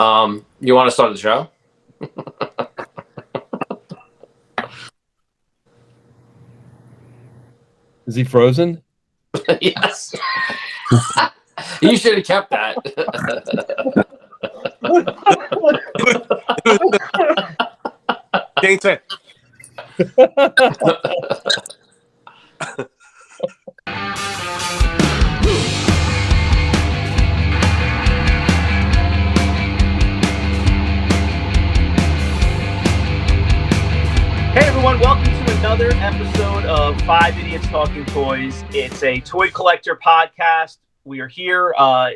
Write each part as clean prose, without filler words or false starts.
You want to start the show? Is he frozen? Yes. You should have kept that. Can't say. Hey everyone, welcome to another episode of 5 Idiots Talking Toys. It's a toy collector podcast. We are here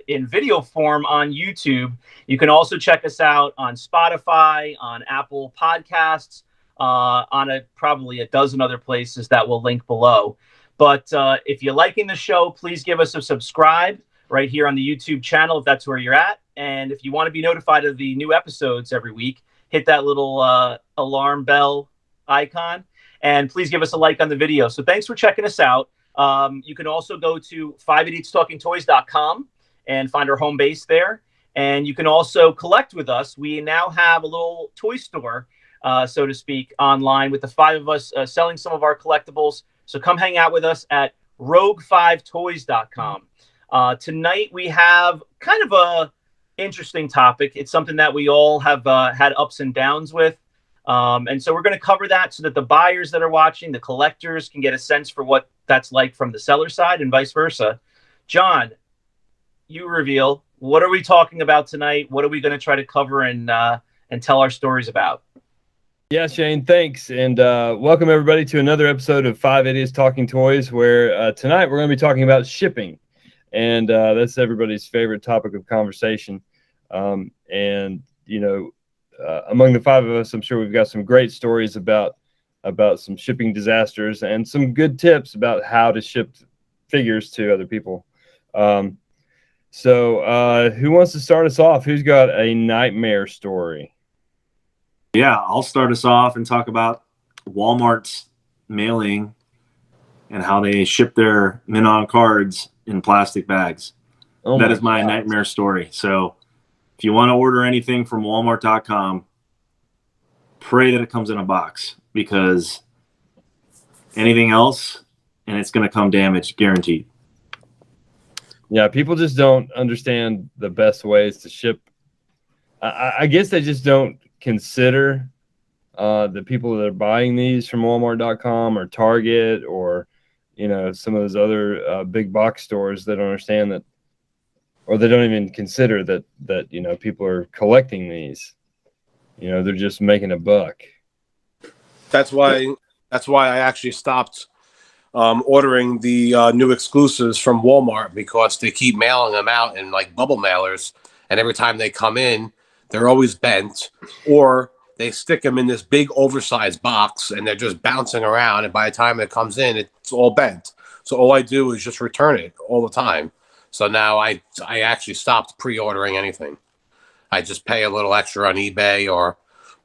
in video form on YouTube. You can also check us out on Spotify, on Apple Podcasts, on probably a dozen other places that we'll link below. But if you're liking the show, please give us a subscribe right here on the YouTube channel if that's where you're at. And if you want to be notified of the new episodes every week, hit that little alarm bell icon, and please give us a like on the video. So thanks for checking us out. You can also go to 5idiotstalkingtoys.com and find our home base there. And you can also collect with us. We now have a little toy store, so to speak, online with the five of us selling some of our collectibles. So come hang out with us at rogue5toys.com. Tonight we have kind of a interesting topic. It's something that we all have had ups and downs with. And so we're going to cover that so that the buyers that are watching, the collectors, can get a sense for what that's like from the seller side and vice versa. John, you reveal, what are we talking about tonight? What are we going to try to cover and tell our stories about? Yeah, Shane, thanks. And welcome everybody to another episode of 5 Idiots Talking Toys, where tonight we're going to be talking about shipping. And that's everybody's favorite topic of conversation. And, you know, among the five of us, I'm sure we've got some great stories about some shipping disasters and some good tips about how to ship figures to other people. So who wants to start us off? Who's got a nightmare story? Yeah, I'll start us off and talk about Walmart's mailing and how they ship their men-on cards in plastic bags. Oh, that is my nightmare story. So if you want to order anything from Walmart.com, pray that it comes in a box, because anything else, and it's going to come damaged, guaranteed. Yeah, people just don't understand the best ways to ship. I guess they just don't consider the people that are buying these from Walmart.com or Target or, you know, some of those other big box stores that don't understand that, or they don't even consider that you know, people are collecting these. You know, they're just making a buck. That's why I actually stopped ordering the new exclusives from Walmart, because they keep mailing them out in like bubble mailers, and every time they come in, they're always bent, or they stick them in this big oversized box and they're just bouncing around, and by the time it comes in, it's all bent. So all I do is just return it all the time. So now I actually stopped pre-ordering anything. I just pay a little extra on eBay or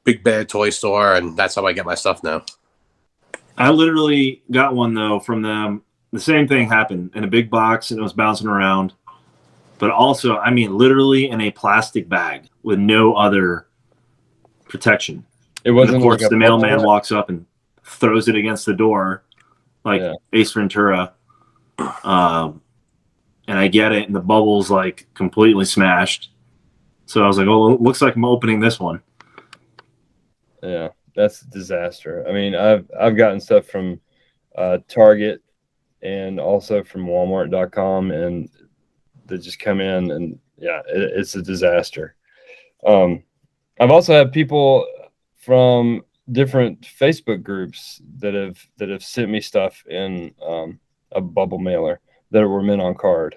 Big Bad Toy Store, and that's how I get my stuff now. I literally got one, though, from them. The same thing happened in a big box, and it was bouncing around. But also, I mean, literally in a plastic bag with no other protection. It wasn't. And of course, like the mailman walks up and throws it against the door like Ace Ventura. And I get it, and the bubble's like completely smashed. So I was like, "Oh, it looks like I'm opening this one." Yeah, that's a disaster. I mean, I've gotten stuff from Target and also from Walmart.com, and they just come in, and yeah, it's a disaster. I've also had people from different Facebook groups that have sent me stuff in a bubble mailer that were men on card.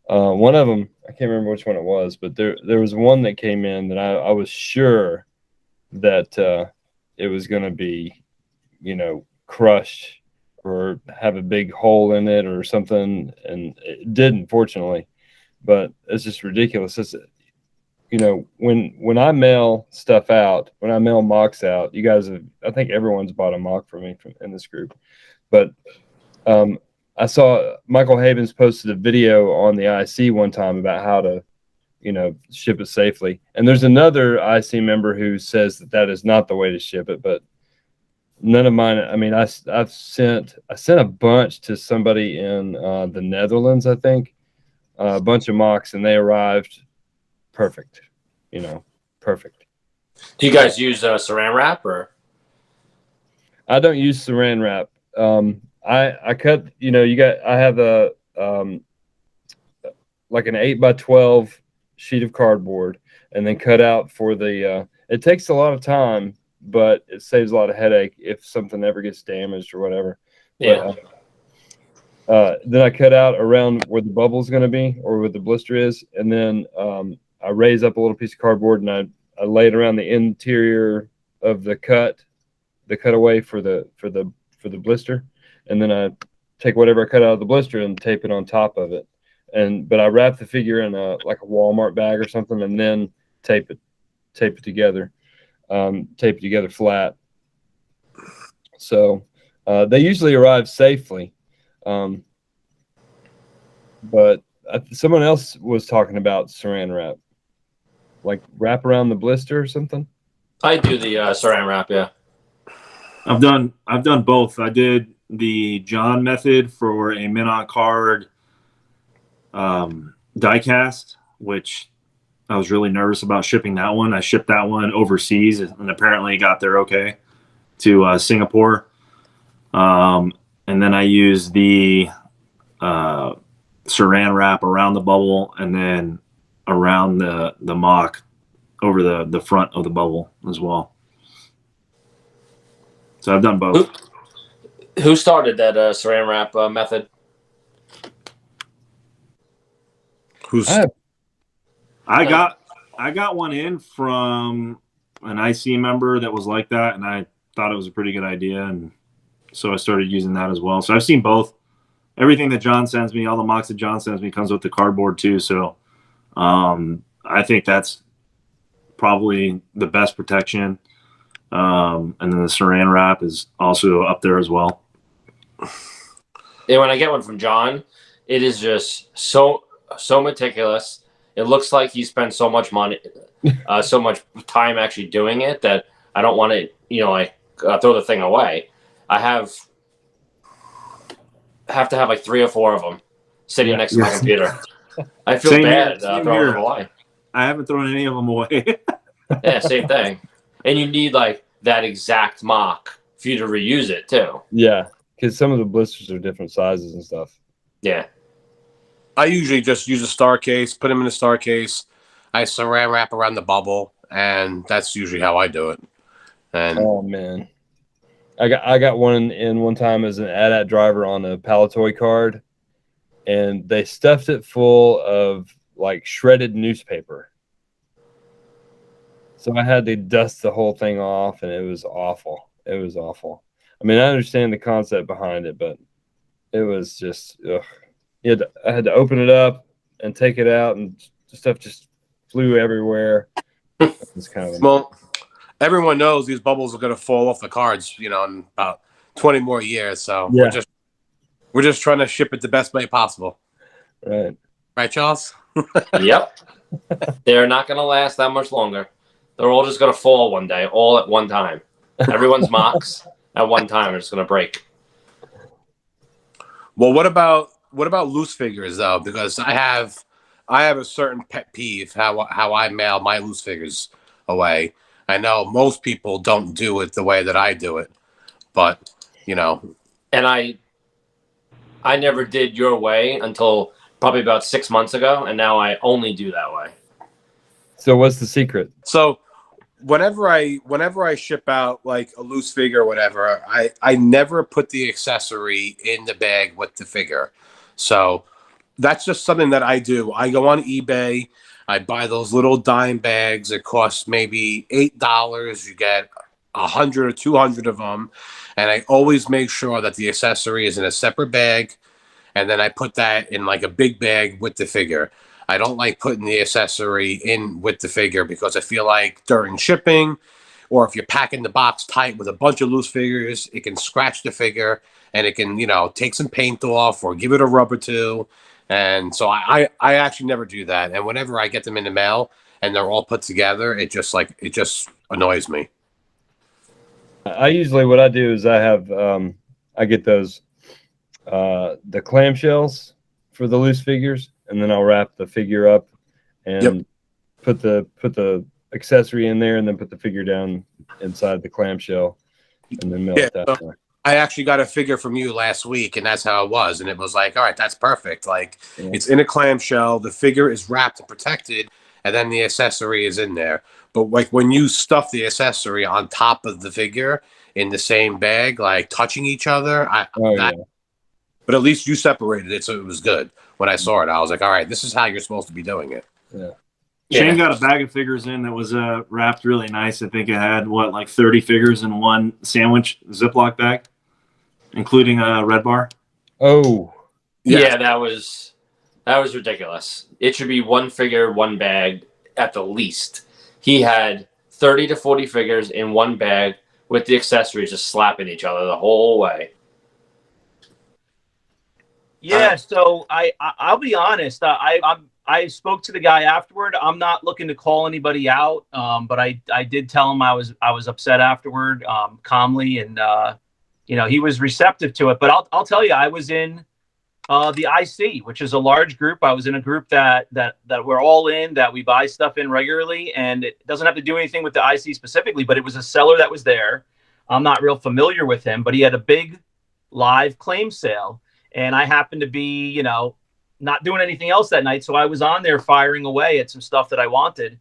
One of them, I can't remember which one it was, but there was one that came in that I was sure that it was going to be, you know, crushed or have a big hole in it or something, and it didn't, fortunately. But it's just ridiculous. It's, you know, when I mail stuff out, when I mail mocks out, you guys have, I think everyone's bought a mock for me in this group, but I saw Michael Havens posted a video on the IC one time about how to ship it safely. And there's another IC member who says that is not the way to ship it, but none of mine. I mean, I sent a bunch to somebody in the Netherlands, I think, a bunch of mocks, and they arrived perfect. Perfect. Do you guys use Saran Wrap or? I don't use Saran Wrap. I cut. I have a like an 8x12 sheet of cardboard, and then cut out for the. It takes a lot of time, but it saves a lot of headache if something ever gets damaged or whatever. Yeah. But, then I cut out around where the bubble is going to be, or where the blister is, and then I raise up a little piece of cardboard, and I lay it around the interior of the cutaway for the blister, and then I take whatever I cut out of the blister and tape it on top of it. But I wrap the figure in a Walmart bag or something, and then tape it together. Tape it together flat. So they usually arrive safely. But someone else was talking about Saran Wrap, like wrap around the blister or something. I do the Saran Wrap, yeah. I've done both. I did the John method for a Minot card die cast, which I was really nervous about shipping that one. I shipped that one overseas, and apparently it got there okay to Singapore. And then I used the Saran Wrap around the bubble, and then around the mock over the front of the bubble as well. So I've done both. Who started that Saran Wrap method? I got one in from an IC member that was like that, and I thought it was a pretty good idea, and so I started using that as well. So I've seen both. Everything that John sends me, all the mocks that John sends me, comes with the cardboard too. So I think that's probably the best protection. And then the Saran Wrap is also up there as well. And when I get one from John, it is just so meticulous. It looks like he spent so much money, so much time actually doing it that I don't want to, throw the thing away. I have to have like 3 or 4 of them sitting next to my computer. I feel bad throwing them away. I haven't thrown any of them away. Yeah, same thing. And you need like that exact mock for you to reuse it too. Yeah, because some of the blisters are different sizes and stuff. Yeah. I usually just use a star case, put them in a star case. I Saran Wrap around the bubble, and that's usually how I do it. And oh man, I got one in one time as an AT-AT driver on a Palatoy card, and they stuffed it full of like shredded newspaper. So I had to dust the whole thing off, and it was awful. It was awful. I mean, I understand the concept behind it, but it was just, ugh. I had to open it up and take it out, and stuff just flew everywhere. It's kind of well, everyone knows these bubbles are going to fall off the cards, in about 20 more years. So yeah. we're just trying to ship it the best way possible. Right, Charles? Yep. They're not going to last that much longer. They're all just going to fall one day, all at one time. Everyone's mocks at one time are just going to break. Well, what about loose figures though? Because I have a certain pet peeve how I mail my loose figures away. I know most people don't do it the way that I do it, but And I never did your way until probably about 6 months ago, and now I only do that way. So what's the secret? So whenever I ship out like a loose figure or whatever, I never put the accessory in the bag with the figure. So that's just something that I do. I go on eBay. I buy those little dime bags. It costs maybe $8. You get 100 or 200 of them. And I always make sure that the accessory is in a separate bag. And then I put that in like a big bag with the figure. I don't like putting the accessory in with the figure because I feel like during shipping, or if you're packing the box tight with a bunch of loose figures, it can scratch the figure, and it can, take some paint off or give it a rub or two. And so I actually never do that. And whenever I get them in the mail and they're all put together, it just annoys me. I usually, what I do is I get those, the clamshells for the loose figures, and then I'll wrap the figure up and put the accessory in there, and then put the figure down inside the clamshell, and then mail it that way. I actually got a figure from you last week, and that's how it was. And it was like, all right, that's perfect. Like, it's in a clamshell, the figure is wrapped and protected, and then the accessory is in there. But like when you stuff the accessory on top of the figure in the same bag, like touching each other, but at least you separated it, so it was good. When I saw it, I was like, all right, this is how you're supposed to be doing it. Yeah. Shane got a bag of figures in that was wrapped really nice. I think it had like 30 figures in one sandwich Ziploc bag, including a Red Bar. Oh, yeah, that was ridiculous. It should be one figure, one bag at the least. He had 30 to 40 figures in one bag with the accessories just slapping each other the whole way. Yeah, so I'll be honest. I spoke to the guy afterward. I'm not looking to call anybody out, but I did tell him I was upset afterward, calmly, and he was receptive to it. But I'll tell you, I was in the IC, which is a large group. I was in a group that we're all in, that we buy stuff in regularly, and it doesn't have to do anything with the IC specifically, but it was a seller that was there. I'm not real familiar with him, but he had a big live claim sale, and I happened to be, not doing anything else that night. So I was on there firing away at some stuff that I wanted.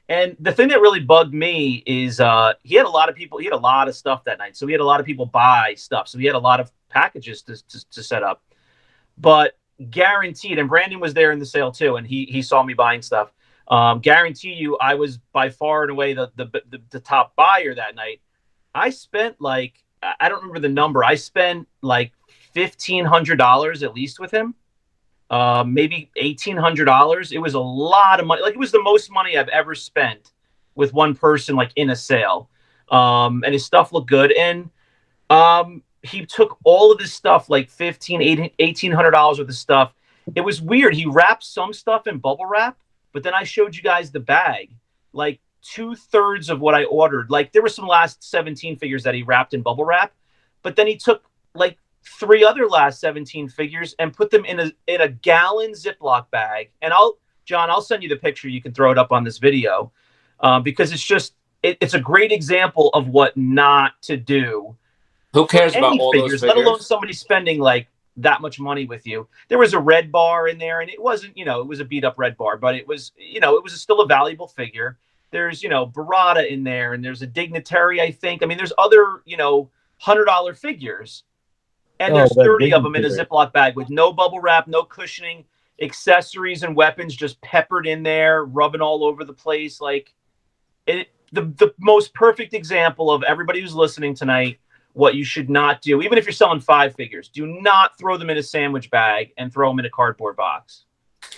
And the thing that really bugged me is he had a lot of stuff that night. So he had a lot of people buy stuff. So he had a lot of packages to set up. But guaranteed, and Brandon was there in the sale too, and he saw me buying stuff. Guarantee you, I was by far and away the top buyer that night. I spent I don't remember the number. I spent like $1,500 at least with him. Maybe $1,800. It was a lot of money. Like, it was the most money I've ever spent with one person, like in a sale. And his stuff looked good. And he took all of his stuff, like $1,800 worth of stuff. It was weird. He wrapped some stuff in bubble wrap, but then I showed you guys the bag. Like 2/3 of what I ordered. Like, there were some last 17 figures that he wrapped in bubble wrap, but then he took like 3 other last 17 figures and put them in a gallon Ziploc bag. And I'll send you the picture. You can throw it up on this video, because it's a great example of what not to do. Who cares about all figures, those figures? let alone somebody spending like that much money with you. There was a Red Bar in there, and it wasn't, it was a beat up Red Bar, but it was, it was still a valuable figure. There's, Barada in there, and there's a Dignitary, I think. I mean, there's other, $100 figures. And there's 30 of them in a Ziploc bag with no bubble wrap, no cushioning, accessories and weapons just peppered in there, rubbing all over the place. Like, the most perfect example of everybody who's listening tonight, what you should not do, even if you're selling 5 figures, do not throw them in a sandwich bag and throw them in a cardboard box.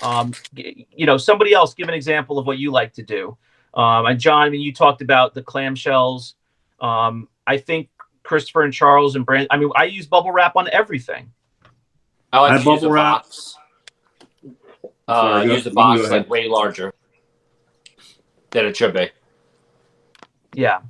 Somebody else give an example of what you like to do. And John, I mean, you talked about the clamshells. I think Christopher and Charles and Brand. I mean, I use bubble wrap on everything. I like to use bubble a wrap. box. Use the box like way larger than it should be. Yeah.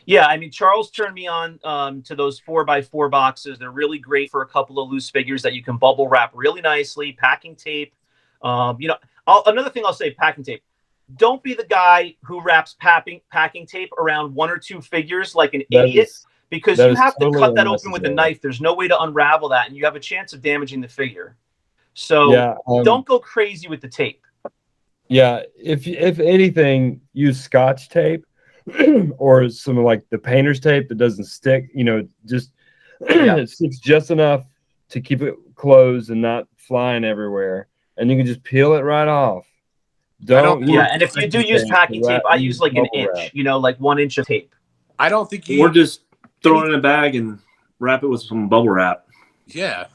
Yeah, I mean, Charles turned me on to those 4x4 boxes. They're really great for a couple of loose figures that you can bubble wrap really nicely. Packing tape. Another thing I'll say, packing tape. Don't be the guy who wraps packing tape around 1 or 2 figures like an idiot, because you have to cut that open with a knife. There's no way to unravel that, and you have a chance of damaging the figure. So don't go crazy with the tape. Yeah, if anything, use Scotch tape or some like the painter's tape that doesn't stick. Just it sticks just enough to keep it closed and not flying everywhere, and you can just peel it right off. And if you do use packing tape, I use like an inch, like 1 inch of tape. I don't think Or just throw it in a bag and wrap it with some bubble wrap. Yeah,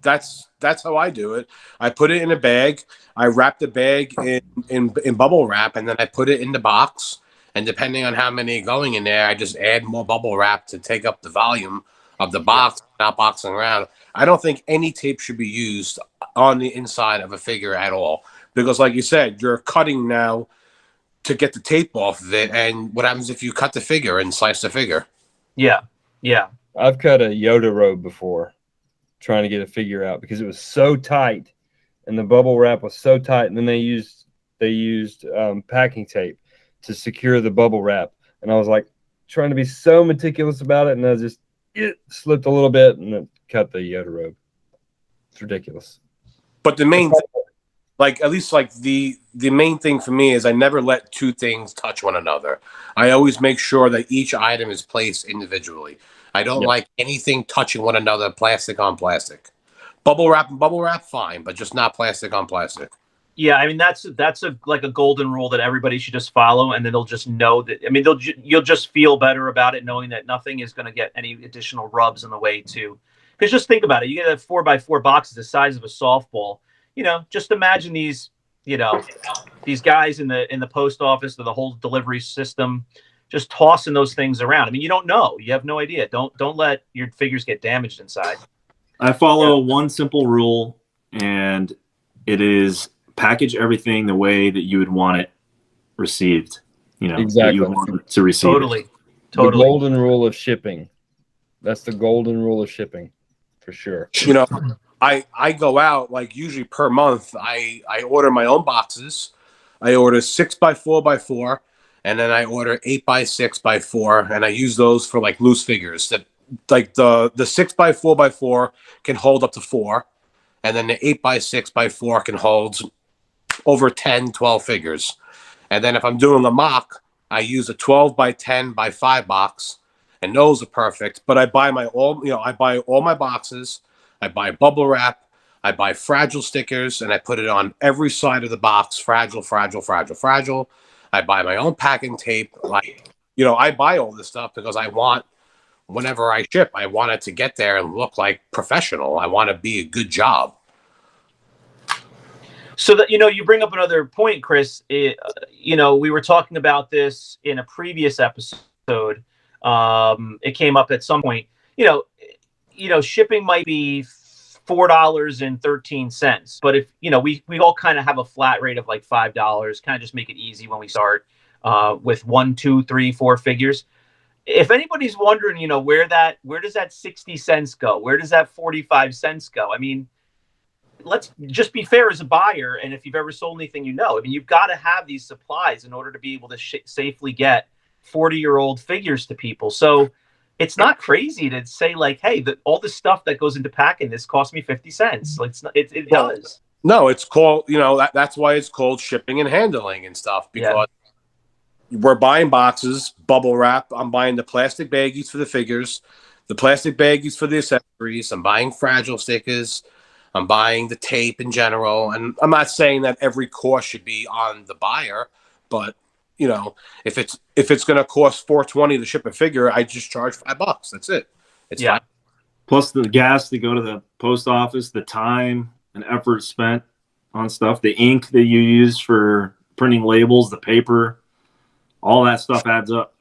that's how I do it. I put it in a bag. I wrap the bag in bubble wrap, and then I put it in the box. And depending on how many going in there, I just add more bubble wrap to take up the volume of the box. not boxing around. I don't think any tape should be used on the inside of a figure at all, because like you said, you're cutting now to get the tape off of it. And what happens if you cut the figure and slice the figure? Yeah. Yeah. I've cut a Yoda robe before trying to get a figure out because it was so tight and the bubble wrap was so tight. And then they used packing tape to secure the bubble wrap. And I was like trying to be so meticulous about it. And I just slipped a little bit and then cut the Yoda robe. It's ridiculous. But the main at least the main thing for me is I never let two things touch one another. I always make sure that each item is placed individually. I don't like anything touching one another, plastic on plastic. Bubble wrap and bubble wrap, fine, but just not plastic on plastic. Yeah, I mean that's a golden rule that everybody should just follow, and then they'll just know that. I mean, you'll just feel better about it knowing that nothing is going to get any additional rubs in the way too. Because just think about it, you get a 4x4 box the size of a softball. Just imagine these guys in the post office or the whole delivery system just tossing those things around. I mean, you don't know. You have no idea. Don't let your figures get damaged inside. I follow one simple rule, and it is package everything the way that you would want it received. Exactly. That you would want it to receive. Totally. The golden rule of shipping. That's the golden rule of shipping, for sure. I go out like usually per month. I order my own boxes. I order 6x4x4, and then I order 8x6x4, and I use those for like loose figures. That like the 6x4x4 can hold up to 4, and then the 8x6x4 can hold over 10, 12 figures. And then if I'm doing the mock, I use a 12x10x5 box, and those are perfect. But I buy all my boxes. I buy bubble wrap, I buy fragile stickers, and I put it on every side of the box. Fragile, fragile, fragile, fragile. I buy my own packing tape. I buy all this stuff because I want, whenever I ship, I want it to get there and look like professional. I want to be a good job. So that, you bring up another point, Chris. We were talking about this in a previous episode. It came up at some point. Shipping might be $4.13, but if we all kind of have a flat rate of like $5, kind of just make it easy when we start with 1, 2, 3, 4 figures. If anybody's wondering, where does that 60 cents go? Where does that 45 cents go? I mean, let's just be fair as a buyer. And if you've ever sold anything, you've got to have these supplies in order to be able to safely get 40-year-old figures to people. So it's not crazy to say like, hey, all the stuff that goes into packing this cost me 50 cents. Like it does. No, it's called, that's why it's called shipping and handling and stuff, because we're buying boxes, bubble wrap. I'm buying the plastic baggies for the figures, the plastic baggies for the accessories. I'm buying fragile stickers. I'm buying the tape in general. And I'm not saying that every cost should be on the buyer, but if it's going to cost $4.20 to ship a figure, I just charge $5. That's it. It's fine. Plus the gas to go to the post office, the time and effort spent on stuff, the ink that you use for printing labels, the paper, all that stuff adds up.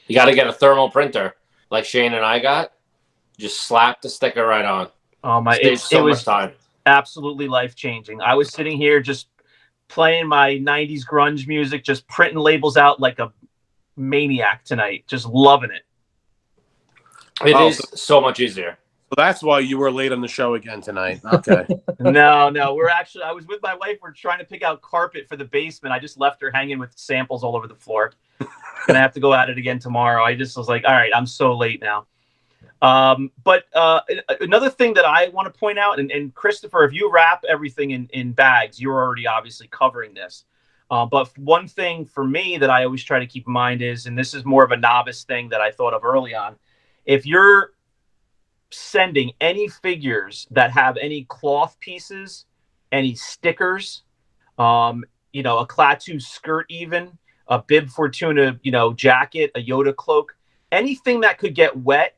You got to get a thermal printer like Shane and I got. Just slap the sticker right on. Oh my! It was time. Absolutely life-changing. I was sitting here just playing my 90s grunge music, just printing labels out like a maniac tonight. Just loving it. It is so much easier. So that's why you were late on the show again tonight. Okay. No. I was with my wife. We're trying to pick out carpet for the basement. I just left her hanging with samples all over the floor. And I have to go at it again tomorrow. I just was like, all right, I'm so late now. But another thing that I want to point out, and Christopher, if you wrap everything in bags, you're already obviously covering this. But one thing for me that I always try to keep in mind is, and this is more of a novice thing that I thought of early on, if you're sending any figures that have any cloth pieces, any stickers, a Klaatu skirt, even a Bib Fortuna, jacket, a Yoda cloak, anything that could get wet,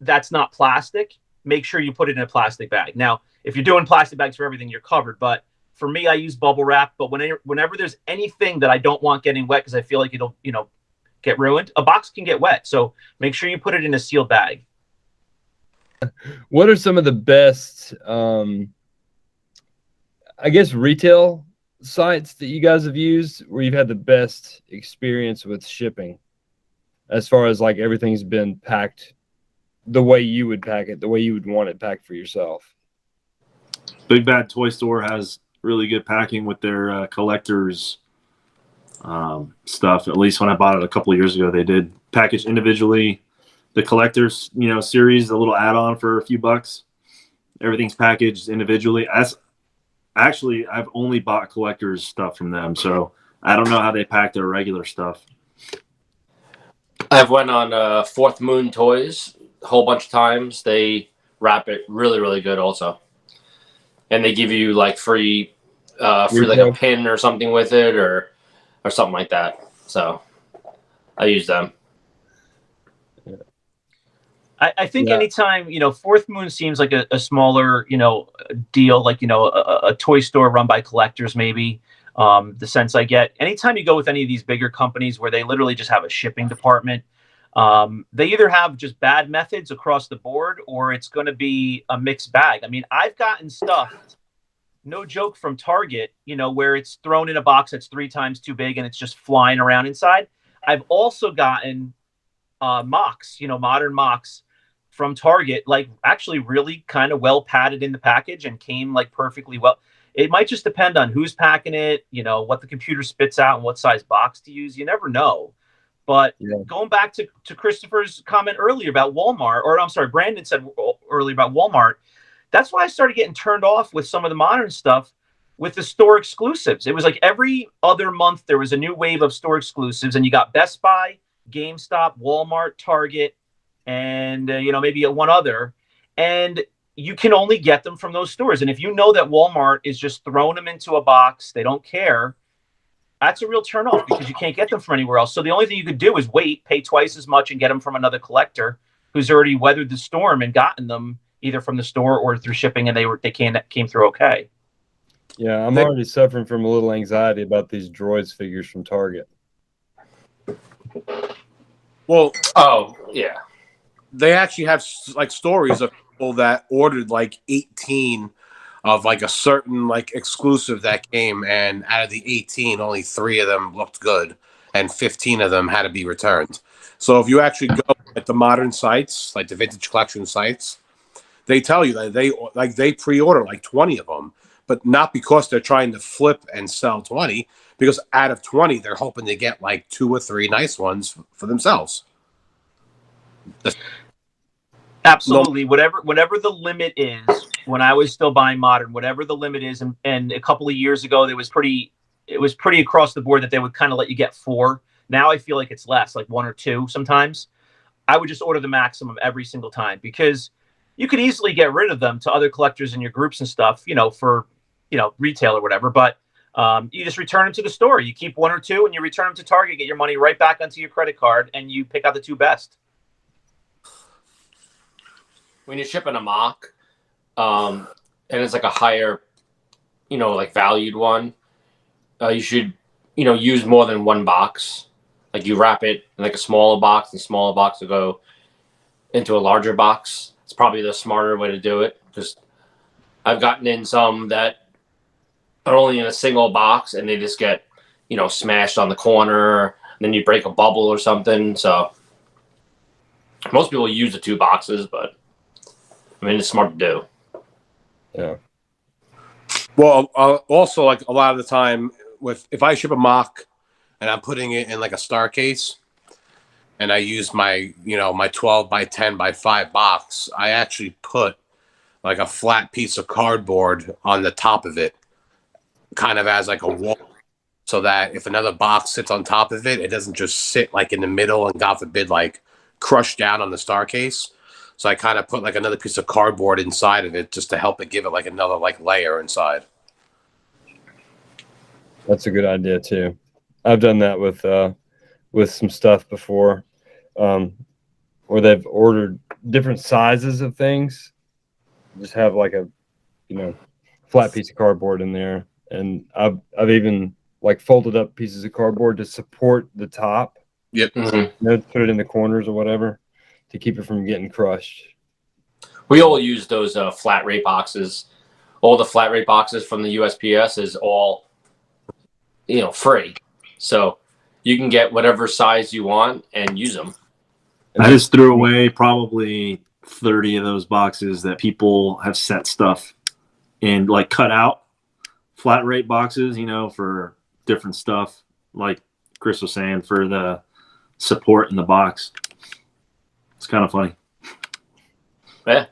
that's not plastic, make sure you put it in a plastic bag. Now, if you're doing plastic bags for everything, you're covered. But for me, I use bubble wrap. But whenever there's anything that I don't want getting wet because I feel like it'll, get ruined, a box can get wet. So make sure you put it in a sealed bag. What are some of the best, I guess, retail sites that you guys have used where you've had the best experience with shipping, as far as like everything's been packed the way you would pack it, the way you would want it packed for yourself? Big Bad Toy Store has really good packing with their collectors stuff. At least when I bought it a couple of years ago, they did package individually. The collectors, series, a little add-on for a few bucks. Everything's packaged individually. Actually, I've only bought collectors stuff from them, so I don't know how they pack their regular stuff. I've went on Fourth Moon Toys a whole bunch of times. They wrap it really, really good also. And they give you like free like a pin or something with it or something like that. So I use them. I think anytime, Fourth Moon seems like a smaller, deal, like, a toy store run by collectors, maybe, the sense I get. Anytime you go with any of these bigger companies where they literally just have a shipping department, they either have just bad methods across the board or it's going to be a mixed bag. I mean, I've gotten stuff, no joke, from Target, where it's thrown in a box that's 3 times too big and it's just flying around inside. I've also gotten mocks, modern mocks from Target, like actually really kind of well padded in the package and came like perfectly well. It might just depend on who's packing it, what the computer spits out and what size box to use. You never know. But going back to Christopher's comment earlier about Walmart, or I'm sorry, Brandon said earlier about Walmart, that's why I started getting turned off with some of the modern stuff with the store exclusives. It was like every other month there was a new wave of store exclusives, and you got Best Buy, GameStop, Walmart, Target, and maybe one other, and you can only get them from those stores. And if you know that Walmart is just throwing them into a box, they don't care, that's a real turnoff because you can't get them from anywhere else. So the only thing you could do is wait, pay twice as much, and get them from another collector who's already weathered the storm and gotten them either from the store or through shipping, and they came through okay. Yeah, I'm already suffering from a little anxiety about these droids figures from Target. Well, oh yeah, they actually have like stories of people that ordered like 18 of like a certain like exclusive that came, and out of the 18, only 3 of them looked good, and 15 of them had to be returned. So if you actually go at the modern sites, like the vintage collection sites, they tell you that they pre-order like 20 of them, but not because they're trying to flip and sell 20, because out of 20, they're hoping to get like 2 or 3 nice ones for themselves. Absolutely. Whatever the limit is, when I was still buying modern, whatever the limit is, and a couple of years ago, it was pretty across the board that they would kind of let you get 4. Now I feel like it's less, like 1 or 2 sometimes. I would just order the maximum every single time because you could easily get rid of them to other collectors in your groups and stuff, for, retail or whatever. But you just return them to the store. You keep 1 or 2 and you return them to Target, get your money right back onto your credit card, and you pick out the 2 best. When you're shipping a mock, and it's like a higher, like valued one, you should, use more than 1 box. Like you wrap it in like a smaller box, and smaller box will go into a larger box. It's probably the smarter way to do it. Just I've gotten in some that are only in a single box, and they just get, smashed on the corner. And then you break a bubble or something. So most people use the 2 boxes, but I mean, it's smart to do. Yeah. Well, also, like a lot of the time, if I ship a mock and I'm putting it in like a star case, and I use my my 12 by 10 by 5 box, I actually put like a flat piece of cardboard on the top of it, kind of as like a wall, so that if another box sits on top of it, it doesn't just sit like in the middle and, God forbid, like crush down on the star case. So I kind of put like another piece of cardboard inside of it just to help it give it like another like layer inside. That's a good idea too. I've done that with some stuff before, where they've ordered different sizes of things. Just have like a flat piece of cardboard in there, and I've even like folded up pieces of cardboard to support the top. Yep. Put it in the corners or whatever, to keep it from getting crushed. We all use those flat rate boxes. All the flat rate boxes from the USPS is all, free. So you can get whatever size you want and use them. I just threw away probably 30 of those boxes that people have set stuff in, like cut out flat rate boxes, for different stuff. Like Chris was saying, for the support in the box. It's kind of funny. Yeah.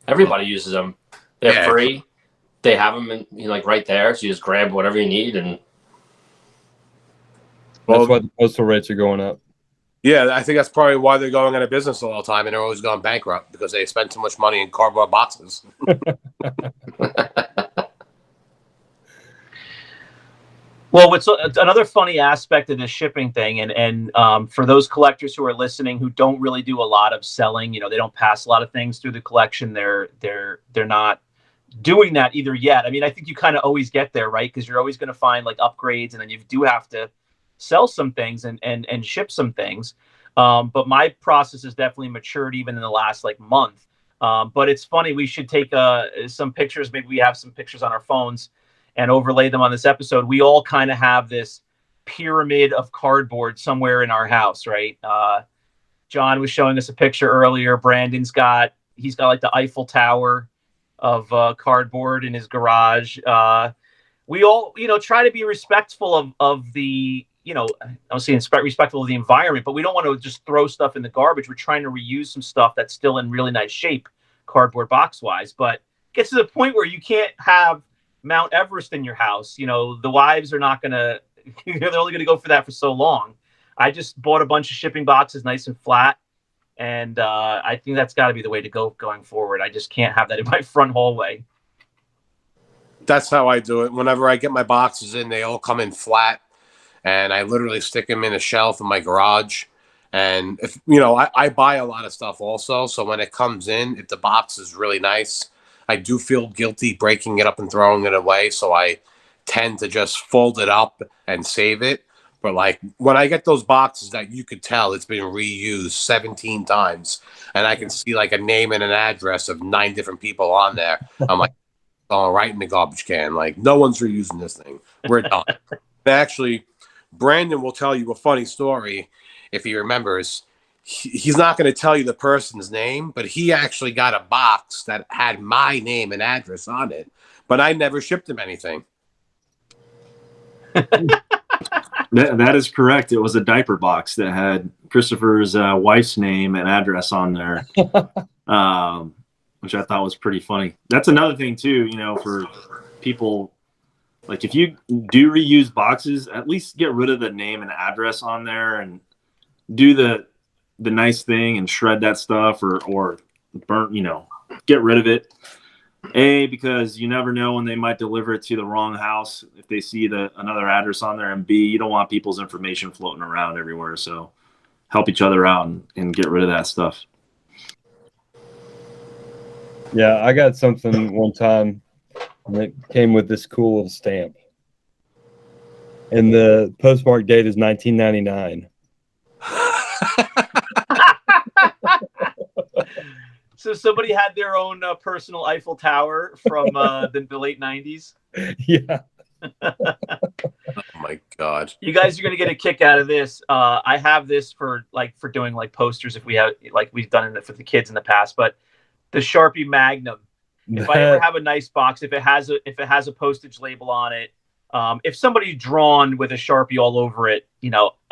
Everybody uses them. They're free. They have them in, right there. So you just grab whatever you need. And that's why the postal rates are going up. Yeah, I think that's probably why they're going out of business all the time and they're always going bankrupt, because they spend too much money in cardboard boxes. Well, what's another funny aspect of this shipping thing, and for those collectors who are listening who don't really do a lot of selling, they don't pass a lot of things through the collection. They're not doing that either yet. I mean, I think you kind of always get there, right? Because you're always going to find like upgrades, and then you do have to sell some things and ship some things. But my process has definitely matured even in the last month. But it's funny. We should take some pictures. Maybe we have some pictures on our phones and overlay them on this episode. We all kind of have this pyramid of cardboard somewhere in our house, right? John was showing us a picture earlier. Brandon's he's got like the Eiffel Tower of cardboard in his garage. We all, try to be respectful of the, I'm saying respectful of the environment, but we don't want to just throw stuff in the garbage. We're trying to reuse some stuff that's still in really nice shape, cardboard box wise, but it gets to the point where you can't have Mount Everest in your house. The wives are not going to, they're only going to go for that for so long. I just bought a bunch of shipping boxes, nice and flat. And I think that's got to be the way to go going forward. I just can't have that in my front hallway. That's how I do it. Whenever I get my boxes in, they all come in flat, and I literally stick them in a shelf in my garage. And if I buy a lot of stuff also, so when it comes in, if the box is really nice, I do feel guilty breaking it up and throwing it away, so I tend to just fold it up and save it. But when I get those boxes that you could tell it's been reused 17 times, and I can see a name and an address of 9 different people on there, I'm like, oh, right in the garbage can. No one's reusing this thing. We're done. Actually, Brandon will tell you a funny story if he remembers. He's not going to tell you the person's name, but he actually got a box that had my name and address on it, but I never shipped him anything. That is correct. It was a diaper box that had Christopher's wife's name and address on there, which I thought was pretty funny. That's another thing too, for people, if you do reuse boxes, at least get rid of the name and address on there and do the nice thing and shred that stuff or burn, get rid of it. A, because you never know when they might deliver it to the wrong house if they see another address on there, and B, you don't want people's information floating around everywhere. So help each other out and get rid of that stuff. Yeah, I got something one time that came with this cool little stamp, and the postmark date is 1999. So somebody had their own personal Eiffel Tower from the late 90s. Yeah. Oh my God. You guys are going to get a kick out of this. I have this for doing posters if we have we've done it for the kids in the past, but the Sharpie Magnum. If I ever have a nice box, if it has a postage label on it, if somebody drawn with a Sharpie all over it,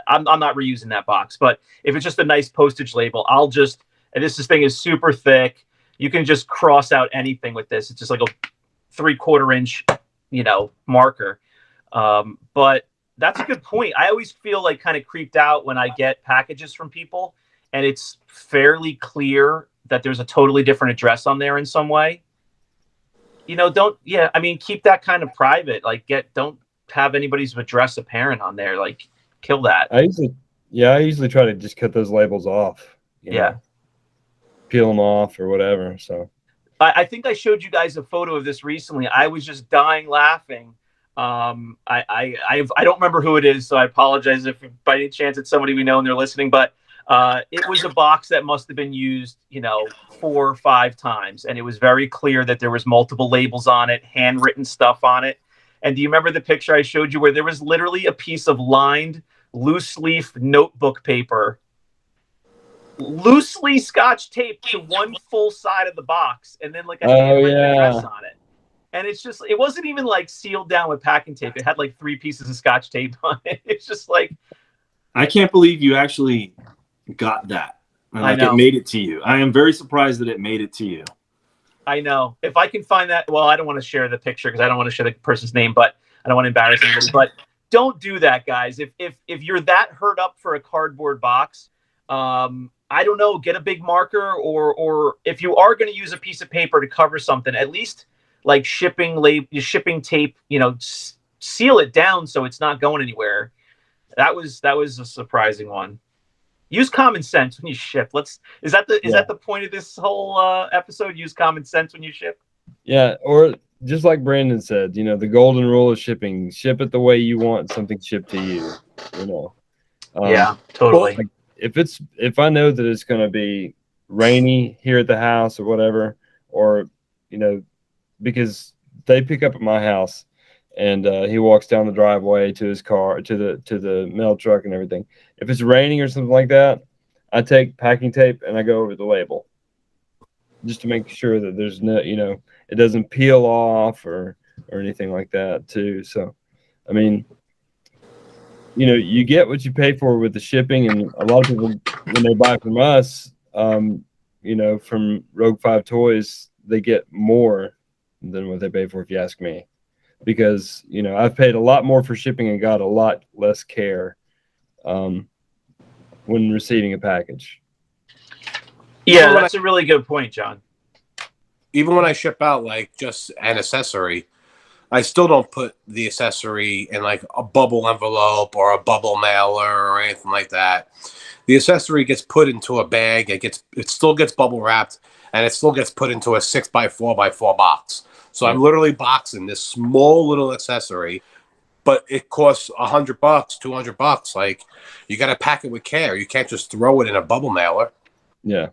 I'm not reusing that box. But if it's just a nice postage label, and this thing is super thick. You can just cross out anything with this. It's just like a 3/4 inch, marker. But that's a good point. I always feel kind of creeped out when I get packages from people and it's fairly clear that there's a totally different address on there in some way. Keep that kind of private. Don't have anybody's address apparent on there. Kill that. I usually try to just cut those labels off. Yeah. Peel them off or whatever. So I think I showed you guys a photo of this recently. I was just dying laughing. I don't remember who it is, so I apologize if by any chance it's somebody we know and they're listening. But It was a box that must have been used, 4 or 5 times, and it was very clear that there was multiple labels on it, handwritten stuff on it. And do you remember the picture I showed you where there was literally a piece of lined loose leaf notebook paper, loosely scotch taped to one full side of the box, and then like a handwritten address on it? And it's just, it wasn't even like sealed down with packing tape. It had like 3 pieces of scotch tape on it. It's just like, I can't believe you actually got that. Like, it made it to you. I am very surprised that it made it to you. I know. If I can find that, well, I don't want to share the picture because I don't want to share the person's name, but I don't want to embarrass anybody. But don't do that, guys. If you're that hurt up for a cardboard box, I don't know, get a big marker, or if you are going to use a piece of paper to cover something, at least like shipping tape, seal it down so it's not going anywhere. That was a surprising one. Use common sense when you ship. Is that the point of this whole episode? Use common sense when you ship. Yeah, or just like Brandon said, the golden rule of shipping: ship it the way you want something shipped to you. Yeah, totally. Like if I know that it's going to be rainy here at the house or whatever, or because they pick up at my house. And he walks down the driveway to his car, to the mail truck and everything. If it's raining or something like that, I take packing tape and I go over the label just to make sure that there's no, it doesn't peel off or anything like that too. So, I mean, you get what you pay for with the shipping, and a lot of people, when they buy from us, from Rogue 5 Toys, they get more than what they pay for, if you ask me. Because I've paid a lot more for shipping and got a lot less care when receiving a package. Yeah, that's a really good point, John. Even when I ship out like just an accessory, I still don't put the accessory in like a bubble envelope or a bubble mailer or anything like that. The accessory gets put into a bag. It still gets bubble wrapped, and it still gets put into a 6x4x4 box. So I'm literally boxing this small little accessory, but it costs $100, $200. Like, you got to pack it with care. You can't just throw it in a bubble mailer. Yeah.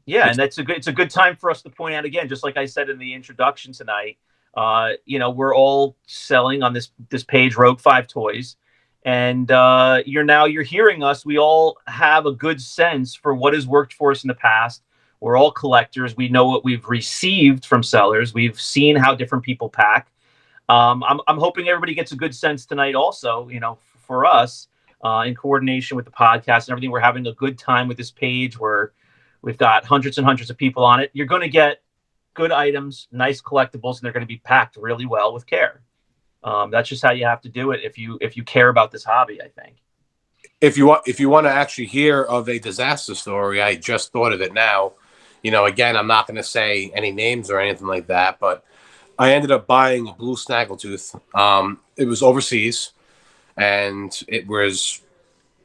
Yeah, and it's a good time for us to point out again, just like I said in the introduction tonight. We're all selling on this page, Rogue 5 Toys, and you're hearing us. We all have a good sense for what has worked for us in the past. We're all collectors. We know what we've received from sellers. We've seen how different people pack. I'm hoping everybody gets a good sense tonight also, for us, in coordination with the podcast and everything. We're having a good time with this page where we've got hundreds and hundreds of people on it. You're going to get good items, nice collectibles, and they're going to be packed really well with care. That's just how you have to do it if you care about this hobby, I think. If you want to actually hear of a disaster story, I just thought of it now. Again, I'm not going to say any names or anything like that, but I ended up buying a blue snaggletooth. It was overseas, and it was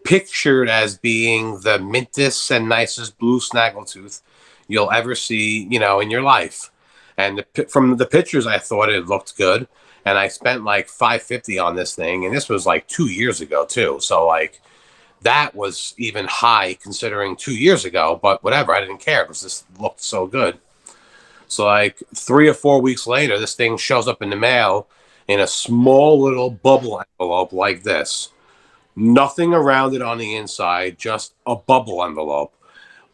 pictured as being the mintest and nicest blue snaggletooth you'll ever see, in your life. And from the pictures, I thought it looked good, and I spent like $550 on this thing, and this was like 2 years ago too. So like, that was even high considering 2 years ago, but whatever. I didn't care because this looked so good. So like 3 or 4 weeks later, this thing shows up in the mail in a small little bubble envelope like this. Nothing around it on the inside, just a bubble envelope.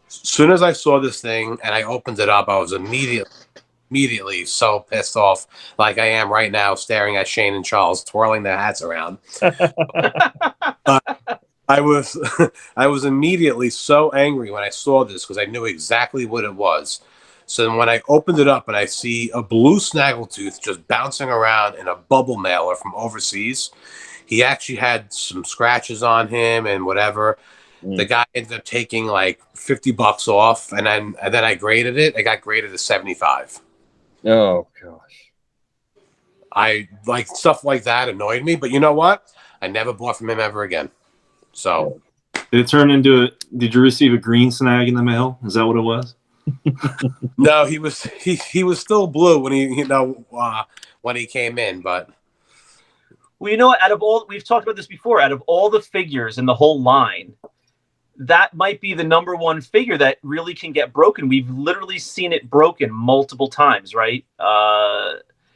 As soon as I saw this thing and I opened it up, I was immediately so pissed off, like I am right now, staring at Shane and Charles twirling their hats around. I was immediately so angry when I saw this because I knew exactly what it was. So then when I opened it up and I see a blue snaggletooth just bouncing around in a bubble mailer from overseas, he actually had some scratches on him and whatever. The guy ended up taking like $50 off, and then I graded it. It got graded at 75. Oh gosh. I like stuff like that annoyed me, but you know what? I never bought from him ever again. So did it turn into did you receive a green snag in the mail? Is that what it was? No, he was still blue when he when he came in, but Well, you know, out of all, we've talked about this before, out of all the figures in the whole line, that might be the number one figure that really can get broken. We've literally seen it broken multiple times, right?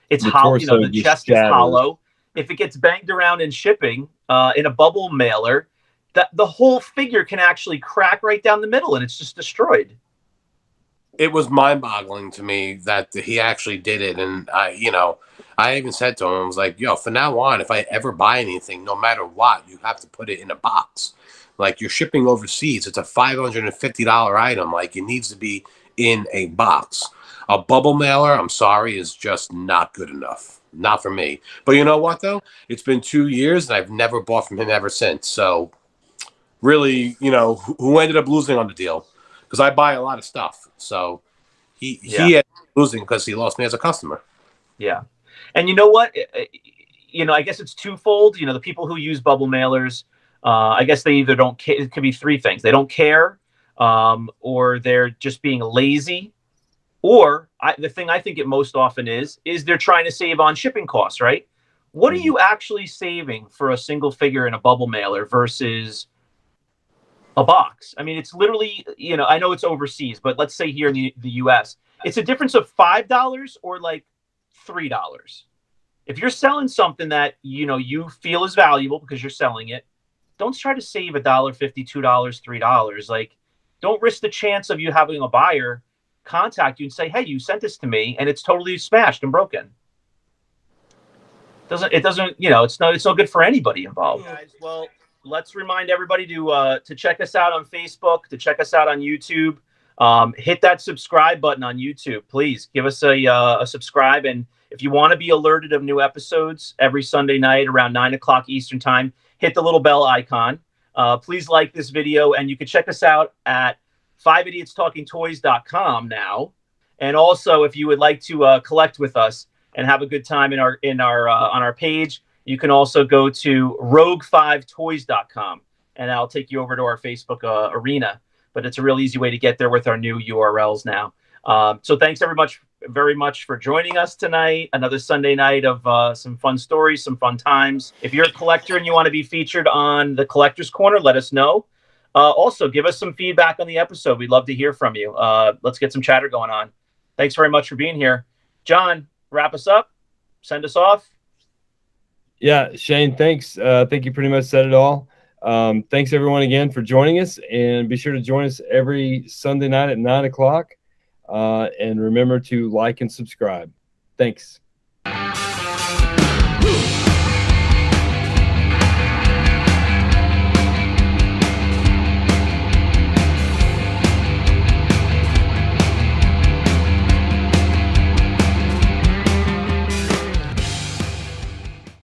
It's hollow, you know, the chest is hollow. If it gets banged around in shipping, in a bubble mailer, that the whole figure can actually crack right down the middle and it's just destroyed. It was mind-boggling to me that he actually did it, and I even said to him, I was like, "Yo, from now on, if I ever buy anything, no matter what, you have to put it in a box. Like you're shipping overseas, it's a $550 item. Like it needs to be in a box. A bubble mailer, I'm sorry, is just not good enough. Not for me. But you know what though? It's been 2 years, and I've never bought from him ever since. So, really, who ended up losing on the deal? Because I buy a lot of stuff. So he ended up losing because he lost me as a customer. Yeah. And you know what? I guess it's twofold. The people who use bubble mailers, I guess they either don't care. It could be three things. They don't care, or they're just being lazy, or the thing I think it most often is they're trying to save on shipping costs, right? What are you actually saving for a single figure in a bubble mailer versus a box? I mean, it's literally, I know it's overseas, but let's say here in the US, it's a difference of $5 or like $3. If you're selling something that, you feel is valuable because you're selling it, don't try to save $1.50, $2, $3. Like, don't risk the chance of you having a buyer contact you and say, "Hey, you sent this to me and it's totally smashed and broken." It's no good for anybody involved. Guys, well, let's remind everybody to check us out on Facebook, to check us out on YouTube. Hit that subscribe button on YouTube. Please give us a subscribe. And if you want to be alerted of new episodes every Sunday night around 9 o'clock Eastern time, hit the little bell icon. Please like this video, and you can check us out at 5idiotstalkingtoys.com now. And also, if you would like to collect with us and have a good time on our page, you can also go to rogue5toys.com, and I'll take you over to our Facebook arena. But it's a real easy way to get there with our new URLs now. So thanks very much for joining us tonight. Another Sunday night of some fun stories, some fun times. If you're a collector and you want to be featured on the Collector's Corner, let us know. Also, give us some feedback on the episode. We'd love to hear from you. Let's get some chatter going on. Thanks very much for being here. John, wrap us up. Send us off. Yeah, Shane, thanks. I think you pretty much said it all. Thanks, everyone, again for joining us. And be sure to join us every Sunday night at 9 o'clock. And remember to like and subscribe. Thanks.